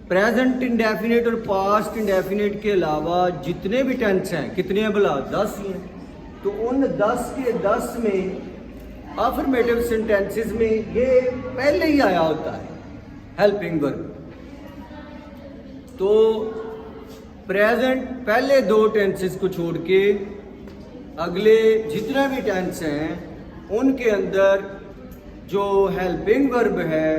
Present indefinite और past indefinite के अलावा जितने भी टेंस हैं, कितने हैं भला? 10 ही हैं। तो उन 10 के 10 में अफर्मेटिव सेंटेंसेस में ये पहले ही आया होता है, हेल्पिंग वर्ब। तो प्रेजेंट पहले 2 टेंसेस को छोड़ के अगले जितने भी टेंस हैं उनके अंदर जो हेल्पिंग वर्ब है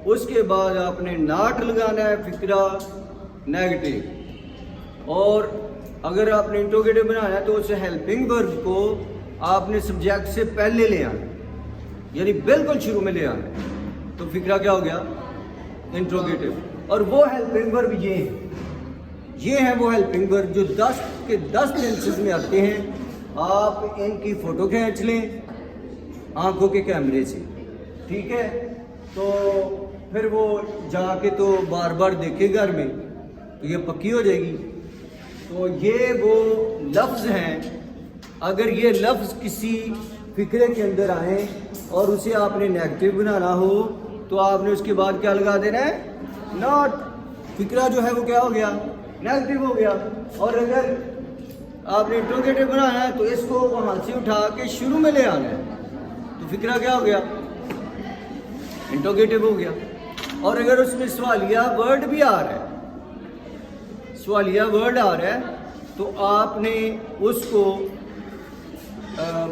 उसके बाद आपने नॉट लगाना है, फिक्रा नेगेटिव। और अगर आपने इंट्रोगेटिव बनाना है तो उस हेल्पिंग वर्ब को आपने सब्जेक्ट से पहले ले आना, यानी बिल्कुल शुरू में ले आना। तो फिक्रा क्या हो गया? इंट्रोगेटिव। और वो हेल्पिंग वर्ब ये है वो हेल्पिंग वर्ब जो 10 के 10 टेंसेस में आते हैं। आप इनकी फोटो खींच लें आंखों के कैमरे से, ठीक है? तो फिर वो जाके तो बार बार देखे घर में, तो ये पक्की हो जाएगी। तो ये वो लफ्ज़ हैं, अगर ये लफ्ज़ किसी फिक्रे के अंदर आए और उसे आपने नेगेटिव बनाना हो तो आपने उसके बाद क्या लगा देना है? नॉट। फिक्रा जो है वो क्या हो गया? नेगेटिव हो गया। और अगर आपने इंट्रोगेटिव बनाना है तो इसको वहाँ से उठा के शुरू में ले आना है, तो फिक्रा क्या हो गया? इंट्रोगेटिव हो गया। और अगर उसमें सवालिया वर्ड भी आ रहा है, सवालिया वर्ड आ रहा है, तो आपने उसको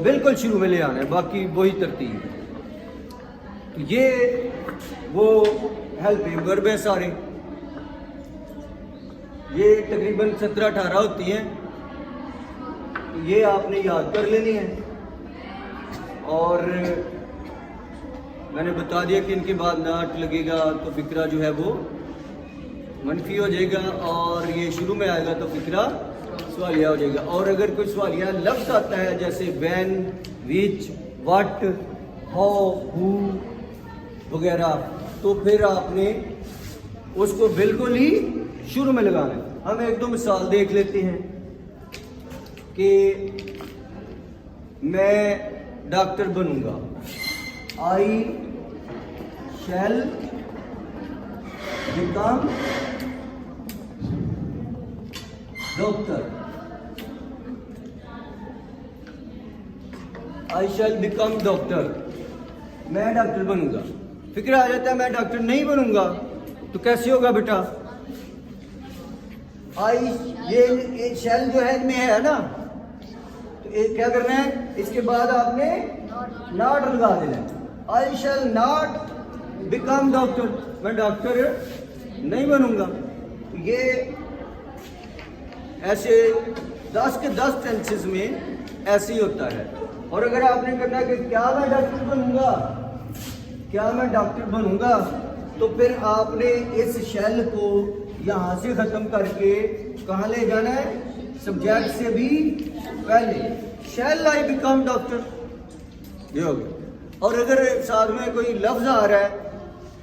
बिल्कुल शुरू में ले आना है, बाकी वही तरतीब। तो ये वो हेल्पिंग वर्ब है सारे, ये तकरीबन 17-18 होती हैं। तो ये आपने याद कर लेनी है। और मैंने बता दिया कि इनके बाद नॉट लगेगा तो फिक्रा जो है वो मनफी हो जाएगा, और ये शुरू में आएगा तो फिक्रा सवालिया हो जाएगा। और अगर कोई सवालिया लफ्ज़ आता है जैसे when, which, what, how, who वगैरह, तो फिर आपने उसको बिल्कुल ही शुरू में लगाना है। हम 1-2 मिसाल देख लेते हैं कि मैं डॉक्टर बनूंगा। I shall become doctor. I shall become doctor. मैं डॉक्टर बनूंगा। फिक्र आ जाता है मैं डॉक्टर नहीं बनूंगा, तो कैसे होगा बेटा? ये शैल जो है इनमें है ना, तो क्या करना है? इसके बाद आपने नॉट लगा देना है। आई शैल नॉट बिकम डॉक्टर, मैं डॉक्टर नहीं बनूंगा। ये ऐसे 10 के 10 टेंसेस में ऐसे ही होता है। और अगर आपने करना है कि क्या मैं डॉक्टर बनूंगा, क्या मैं डॉक्टर बनूंगा, तो फिर आपने इस शैल को यहाँ से ख़त्म करके कहाँ ले जाना है? सब्जेक्ट से भी पहले, शैल आई बिकम डॉक्टर, ये हो गया। और अगर साथ में कोई लफ्ज़ आ रहा है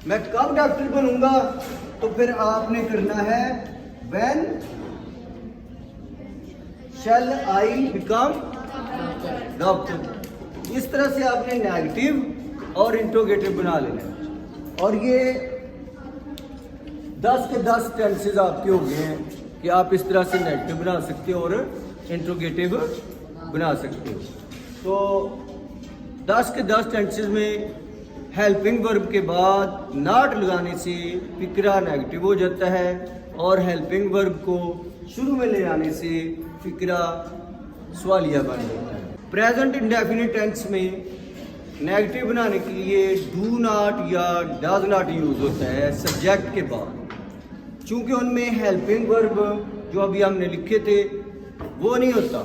मैं कब डॉक्टर बनूंगा, तो फिर आपने करना है when shall I become doctor. इस तरह से आपने नेगेटिव और इंट्रोगेटिव बना लेना है। और ये 10 के 10 टेंसेस आपके हो गए हैं कि आप इस तरह से नेगेटिव बना सकते हो और इंट्रोगेटिव बना सकते हो। तो 10 के 10 टेंसेस में हेल्पिंग वर्ब के बाद नॉट लगाने से फिक्रा नेगेटिव हो जाता है, और हेल्पिंग वर्ब को शुरू में ले आने से फिक्रा सवालिया बन जाता है। प्रेजेंट इंडेफिनिट टेंस में नेगेटिव बनाने के लिए डू नॉट या डज नॉट यूज़ होता है सब्जेक्ट के बाद, चूँकि उनमें हेल्पिंग वर्ब जो अभी हमने लिखे थे वो नहीं होता।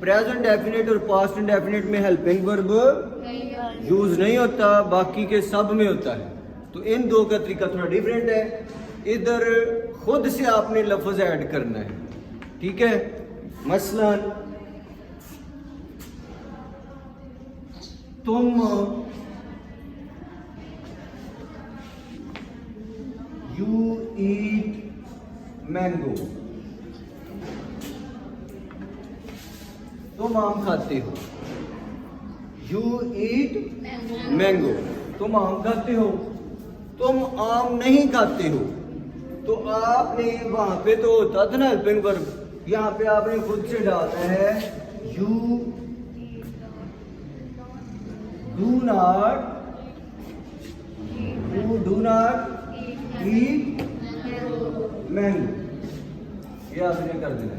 प्रेजेंट डेफिनेट और पास्ट इंडेफिनिट में हेल्पिंग वर्ब यूज़ नहीं होता, बाकी के सब में होता है। तो इन दो का तरीका थोड़ा डिफरेंट है। इधर खुद से आपने लफ्ज़ ऐड करना है, ठीक है? मसलन तुम यू ईट मैंगो, तुम आम खाते हो। यू ईट मैंगो, तुम आम खाते हो। तुम आम नहीं खाते हो, तो आपने वहां पे तो होता था ना हेल्पिंग वर्ब, यहाँ पे आपने खुद से डालना है you do not eat mango, ये आपने कर देना,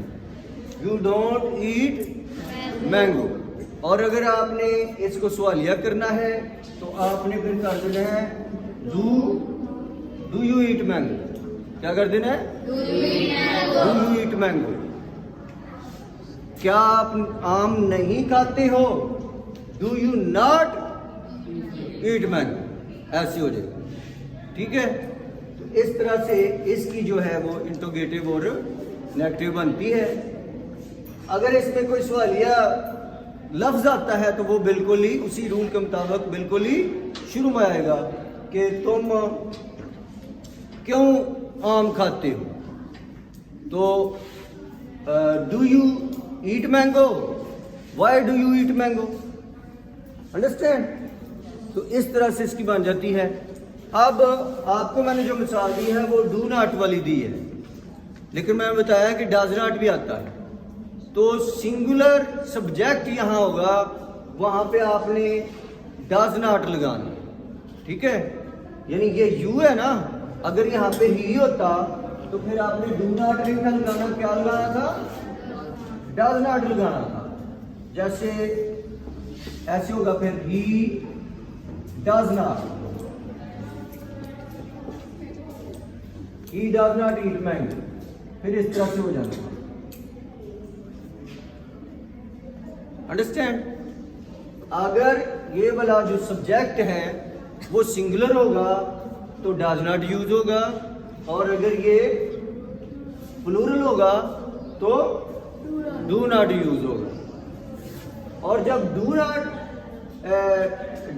यू डोंट ईट मैंगो। और अगर आपने इसको सवालिया करना है तो आपने फिर कर देना है डू यू ईट मैंगो। क्या कर देना है? Do you eat mango. क्या आप आम नहीं खाते हो? Do you not eat mango, ऐसे हो जाएगा। ठीक है, तो इस तरह से इसकी जो है वो इंट्रोगेटिव और नेगेटिव बनती है। अगर इसमें कोई सवालिया लफ्ज आता है तो वो बिल्कुल ही उसी रूल के मुताबिक बिल्कुल ही शुरू में आएगा कि तुम क्यों आम खाते हो, तो do you eat mango, why do you eat mango, understand. तो इस तरह से इसकी बन जाती है। अब आपको मैंने जो मिसाल दी है वो डू नॉट वाली दी है, लेकिन मैंने बताया कि डज नॉट भी आता है। तो सिंगुलर सब्जेक्ट यहाँ होगा, वहां पे आपने डज नॉट लगाना, ठीक है। यानी ये यू है ना, अगर यहाँ पे ही होता तो फिर आपने डू नॉट नहीं था लगाना, क्या लगाना था? डज नॉट लगाना था। जैसे ऐसे होगा फिर he does not eat mango, फिर इस तरह से हो जाना। अंडरस्टैंड। अगर ये वाला जो सब्जेक्ट है वो सिंगुलर होगा तो डज नॉट यूज होगा, और अगर ये प्लूरल होगा तो डू नॉट यूज होगा। और जब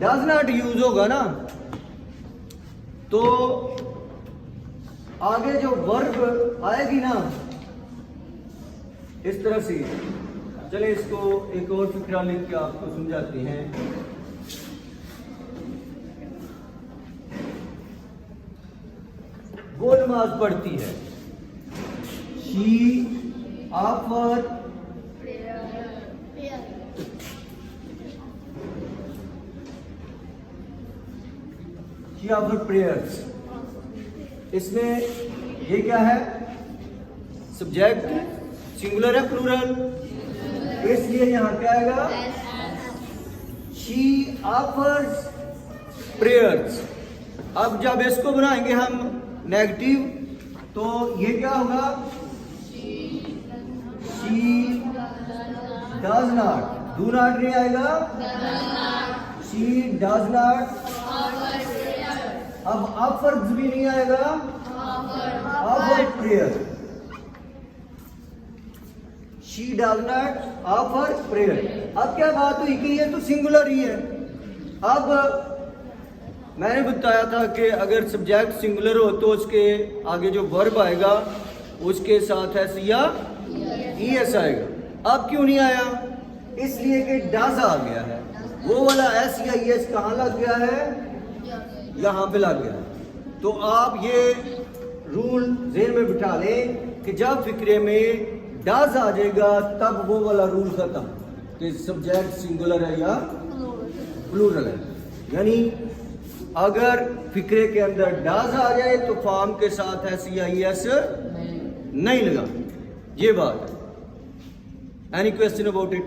डज नॉट यूज होगा ना, तो आगे जो वर्ब आएगी ना इस तरह से। चले इसको एक और फिक्रा लिख के आपको समझाते हैं। वो नमाज पढ़ती है, शी ऑफर प्रेयर्स। इसमें ये क्या है? सब्जेक्ट सिंगुलर है प्लूरल, इसलिए यहां क्या आएगा? She offers prayers. अब जब इसको बनाएंगे हम नेगेटिव तो ये क्या होगा? She does not, do not नहीं आएगा, शी डज नॉट। अब ऑफर्स भी नहीं आएगा, offer prayer, she does not offer prayer. अब क्या बात हुई कि ये तो सिंगुलर ही है। अब मैंने बताया था कि अगर सब्जेक्ट सिंगुलर हो तो उसके आगे जो वर्ब आएगा उसके साथ एस या ईएस आएगा। अब क्यों नहीं आया? इसलिए कि डज आ गया है। वो वाला एस या ईएस कहाँ लग गया है? यहाँ पे लग गया। तो आप ये रूल ज़हन में बिठा लें कि जब फिक्रे में डज आ जाएगा तब वो वाला रूल खत्म कि सब्जेक्ट सिंगुलर है या प्लूरल है। यानी अगर फिक्रे के अंदर डज आ जाए तो फॉर्म के साथ एस या ईएस नहीं लगा। ये बात है। Any question about it?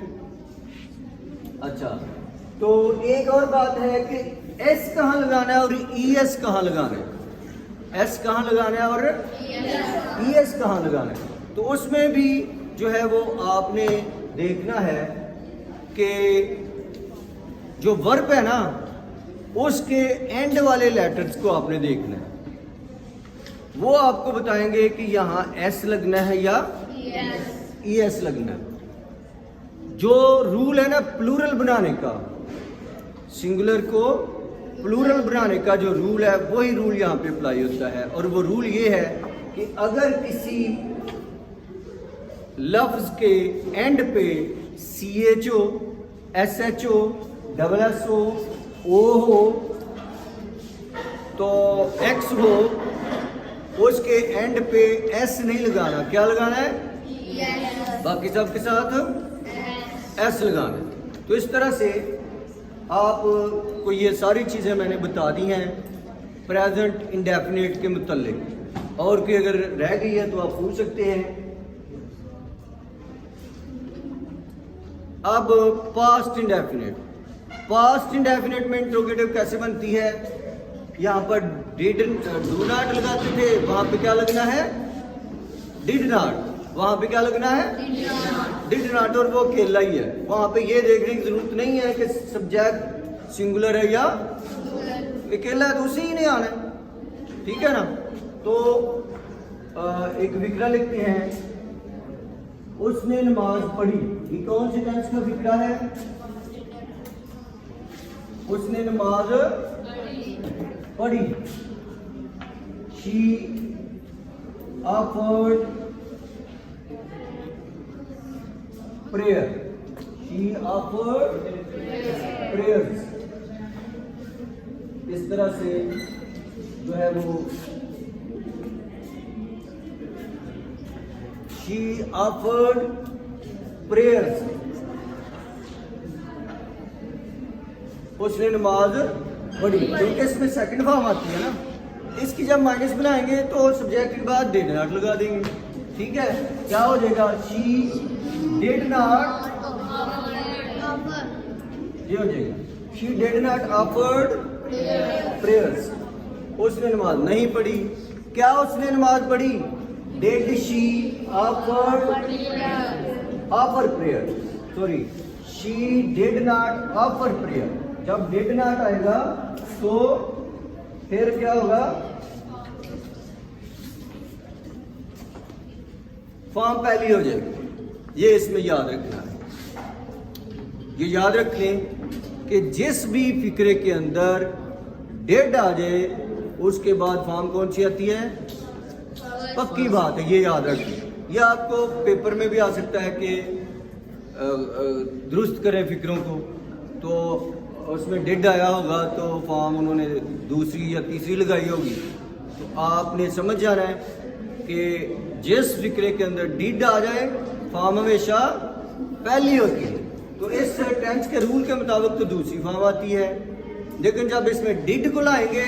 अच्छा, तो एक और बात है कि एस कहाँ लगाना है और ईएस कहाँ लगाना है। एस कहाँ लगाना है और ईएस कहाँ लगाना है। तो उसमें भी जो है वो आपने देखना है कि जो वर्ब है ना उसके एंड वाले लेटर्स को आपने देखना है। वो आपको बताएंगे कि यहाँ एस लगना है या ईएस लगना है। जो रूल है ना प्लूरल बनाने का, सिंगुलर को प्लूरल बनाने का जो रूल है वही रूल यहाँ पे अप्लाई होता है। और वो रूल ये है कि अगर किसी लफ्ज के एंड पे CHO, SHO, SSO, O हो तो X हो उसके एंड पे एस नहीं लगाना, क्या लगाना है? बाकी सब के साथ एस लगाना है। तो इस तरह से आपको ये सारी चीज़ें मैंने बता दी हैं प्रेजेंट इंडेफिनिट के मुतल्लिक। और कोई अगर रह गई है तो आप पूछ सकते हैं। अब पास्ट इंडेफिनिट, पास्ट इंडेफिनिट में इंट्रोगेटिव कैसे बनती है? यहाँ पर डिड डू नॉट लगाते थे, वहां पे क्या लगना है? Did not. वहां पे क्या लगना है? Did not. और वो अकेला ही है, वहां पे ये देखने की जरूरत नहीं है कि सब्जेक्ट सिंगुलर है या अकेला है, तो उसे ही नहीं आना है, ठीक है ना। तो एक विकरा लिखते हैं, उसने नमाज पढ़ी। ये कौन से टेंस का विकरा है? उसने नमाज पढ़ी। She offered prayer, she offered prayers. इस तरह से जो है वो शी ऑफर्ड प्रेयर्स, उसने नमाज पढ़ी। क्योंकि इसमें सेकंड फॉर्म आती है ना, इसकी जब माइनस बनाएंगे तो सब्जेक्ट के बाद डिड नॉट लगा देंगे, ठीक है। क्या हो जाएगा? शी डिड नॉट, ये हो जाएगा she did not offered prayers, उसने नमाज नहीं पढ़ी। क्या उसने नमाज पढ़ी? Did she offer prayer, sorry she did not offer prayer. जब डिड नॉट आएगा तो फिर क्या होगा? फॉर्म पहली हो जाएगी। ये इसमें याद रखना है। ये याद रख लें कि जिस भी फिक्रे के अंदर डिड आ जाए उसके बाद फॉर्म कौन सी आती है? पक्की बात है, ये याद रखें। ये आपको पेपर में भी आ सकता है कि दुरुस्त करें फिक्रों को, तो उसमें डिड आया होगा तो फॉर्म उन्होंने दूसरी या तीसरी लगाई होगी। तो आपने समझ जाना है कि जिस फिक्रे के अंदर डिड आ जाए फॉर्म हमेशा पहली होती है। तो इस टेंस के रूल के मुताबिक तो दूसरी फॉर्म आती है, लेकिन जब इसमें डिड को लाएंगे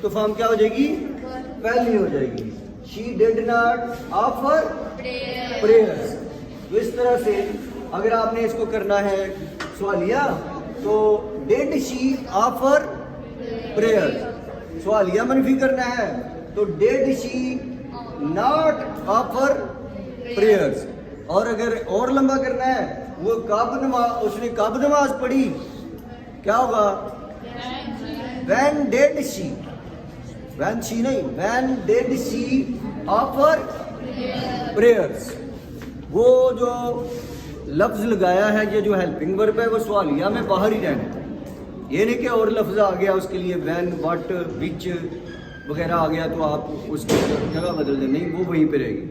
तो फॉर्म क्या हो जाएगी? पहली हो जाएगी। She did not offer prayers. तो इस तरह से अगर आपने इसको करना है सवालिया, तो डिड शी ऑफर प्रेयर्स। सवालिया मनफी करना है तो did she not offer prayers. और अगर और लंबा करना है, वो कब नमाज, उसने कब नमाज पढ़ी, क्या होगा? When did she, when she नहीं, when did she offer prayers। वो जो लफ्ज लगाया है, ये जो हेल्पिंग वर्ब है, वो सवालिया में बाहर ही रहना है। ये नहीं कि और लफ्ज आ गया उसके लिए when, what, which वगैरह आ गया तो आप उसकी जगह बदल दें, नहीं, वो वहीं पे रहेगी।